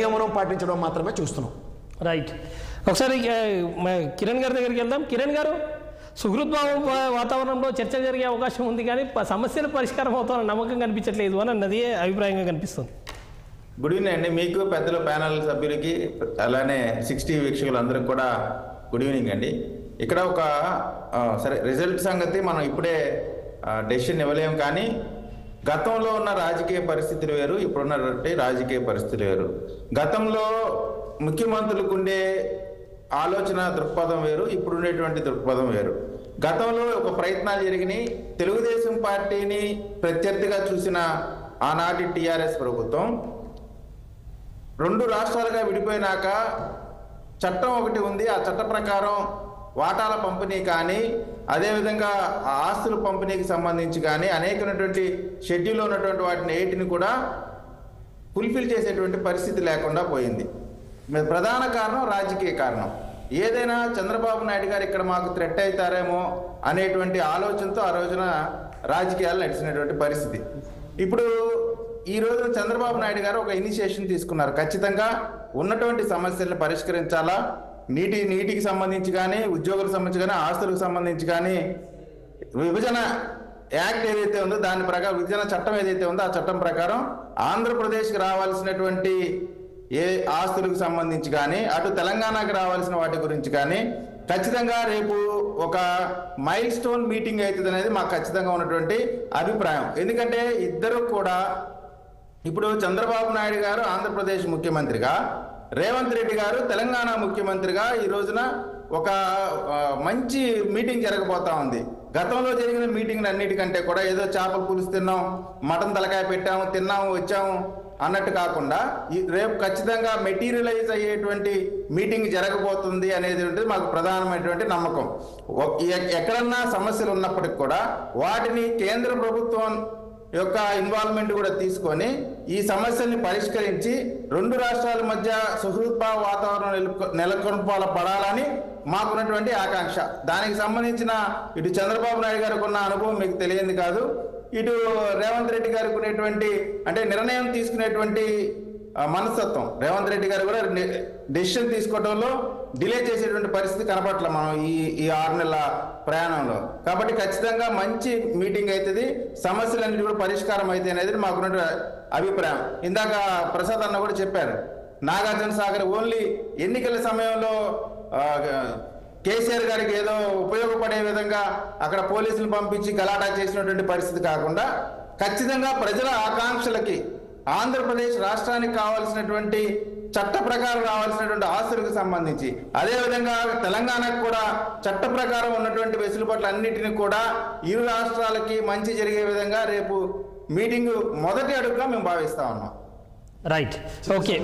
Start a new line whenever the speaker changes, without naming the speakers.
నియమనం పాటించడం మాత్రమే చూస్తున్నాం.
రైట్. ఒకసారి కిరణ్ గారి దగ్గరికి వెళ్దాం. కిరణ్ గారు, సుహృద్భావం వాతావరణంలో చర్చ జరిగే అవకాశం ఉంది, కానీ సమస్యలు పరిష్కారం అవుతామన్న నమ్మకం కనిపించట్లేదు అని అన్నది అభిప్రాయంగా కనిపిస్తుంది.
గుడ్ ఈవినింగ్ అండి. మీకు పెద్దల ప్యానల్ సభ్యులకి అలానే 60 వీక్షకులందరికీ కూడా గుడ్ ఈవినింగ్ అండి. ఇక్కడ ఒక సరే రిజల్ట్ సంగతి మనం ఇప్పుడే డెసిషన్ ఇవ్వలేము, కానీ గతంలో ఉన్న రాజకీయ పరిస్థితులు వేరు, ఇప్పుడున్నటువంటి రాజకీయ పరిస్థితులు వేరు. గతంలో ముఖ్యమంత్రులకు ఉండే ఆలోచన దృక్పథం వేరు, ఇప్పుడుండేటువంటి దృక్పథం వేరు. గతంలో ఒక ప్రయత్నాలు జరిగినాయి. తెలుగుదేశం పార్టీని ప్రత్యర్థిగా చూసిన ఆనాటి టీఆర్ఎస్ ప్రభుత్వం 2 రాష్ట్రాలుగా విడిపోయినాక చట్టం ఒకటి ఉంది. ఆ చట్ట ప్రకారం వాటాల పంపిణీ కానీ, అదేవిధంగా ఆస్తుల పంపిణీకి సంబంధించి కానీ అనేకమైనటువంటి షెడ్యూల్లో ఉన్నటువంటి వాటిని ఏటిని కూడా ఫుల్ఫిల్ చేసేటువంటి పరిస్థితి లేకుండా పోయింది. ప్రధాన కారణం రాజకీయ కారణం. ఏదైనా చంద్రబాబు నాయుడు గారు ఇక్కడ మాకు థ్రెట్ అవుతారేమో అనేటువంటి ఆలోచనతో ఆ రోజున రాజకీయాలు నడిచినటువంటి పరిస్థితి. ఇప్పుడు ఈ రోజున చంద్రబాబు నాయుడు గారు ఒక ఇనిషియేషన్ తీసుకున్నారు. ఖచ్చితంగా ఉన్నటువంటి సమస్యలను పరిష్కరించాలా, నీటికి సంబంధించి కానీ, ఉద్యోగులకు సంబంధించి కానీ, ఆస్తులకు సంబంధించి కానీ, విభజన యాక్ట్ ఏదైతే ఉందో దాని ప్రకారం, విభజన చట్టం ఏదైతే ఉందో ఆ చట్టం ప్రకారం ఆంధ్రప్రదేశ్కి రావాల్సినటువంటి ఏ ఆస్తులకు సంబంధించి కానీ, అటు తెలంగాణకు రావాల్సిన వాటి గురించి కానీ ఖచ్చితంగా రేపు ఒక మైల్ స్టోన్ మీటింగ్ అవుతుంది అనేది మాకు ఖచ్చితంగా ఉన్నటువంటి అభిప్రాయం. ఎందుకంటే ఇద్దరు కూడా, ఇప్పుడు చంద్రబాబు నాయుడు గారు ఆంధ్రప్రదేశ్ ముఖ్యమంత్రిగా, రేవంత్ రెడ్డి గారు తెలంగాణ ముఖ్యమంత్రిగా ఈ రోజున ఒక మంచి మీటింగ్ జరగబోతా ఉంది. గతంలో జరిగిన మీటింగ్లు అన్నిటికంటే కూడా ఏదో చేపల పులుసు తిన్నాం, మటన్ తలకాయ పెట్టాము, తిన్నాము, వచ్చాము అన్నట్టు కాకుండా రేపు ఖచ్చితంగా మెటీరియలైజ్ అయ్యేటువంటి మీటింగ్ జరగబోతుంది అనేది మాకు ప్రధానమైనటువంటి నమ్మకం. ఎక్కడన్నా సమస్యలు ఉన్నప్పటికి కూడా వాటిని కేంద్ర ప్రభుత్వం యొక్క ఇన్వాల్వ్మెంట్ కూడా తీసుకొని ఈ సమస్యల్ని పరిష్కరించి 2 రాష్ట్రాల మధ్య సుహృద్భావ వాతావరణం నెలకొల్పాలని మాకున్నటువంటి ఆకాంక్ష. దానికి సంబంధించిన ఇటు చంద్రబాబు నాయుడు గారికి ఉన్న అనుభవం మీకు తెలియంది కాదు, ఇటు రేవంత్ రెడ్డి గారికి ఉన్నటువంటి అంటే నిర్ణయం తీసుకునేటువంటి మనస్తత్వం. రేవంత్ రెడ్డి గారు కూడా డెసిషన్ తీసుకోవడంలో డిలే చేసేటువంటి పరిస్థితి కనపట్ల మనం ఈ 6 నెలల ప్రయాణంలో. కాబట్టి ఖచ్చితంగా మంచి మీటింగ్ అవుతుంది, సమస్యలన్నీ కూడా పరిష్కారం అవుతాయి అనేది మాకున్న అభిప్రాయం. ఇందాక ప్రసాద్ అన్న కూడా చెప్పారు, నాగార్జున సాగర్ ఓన్లీ ఎన్నికల సమయంలో కేసీఆర్ గారికి ఏదో ఉపయోగపడే విధంగా అక్కడ పోలీసులు పంపించి గలాటా చేసినటువంటి పరిస్థితి కాకుండా ఖచ్చితంగా ప్రజల ఆకాంక్షలకి, ఆంధ్రప్రదేశ్ రాష్ట్రానికి కావాల్సినటువంటి చట్ట ప్రకారం రావాల్సినటువంటి ఆస్తులకు సంబంధించి, అదేవిధంగా తెలంగాణకు కూడా చట్ట ప్రకారం ఉన్నటువంటి వెసులుబాట్లు అన్నిటిని కూడా ఇరు రాష్ట్రాలకి మంచి జరిగే విధంగా రేపు మీటింగు మొదటి అడుగుగా మేము భావిస్తా ఉన్నాం.
రైట్. ఓకే.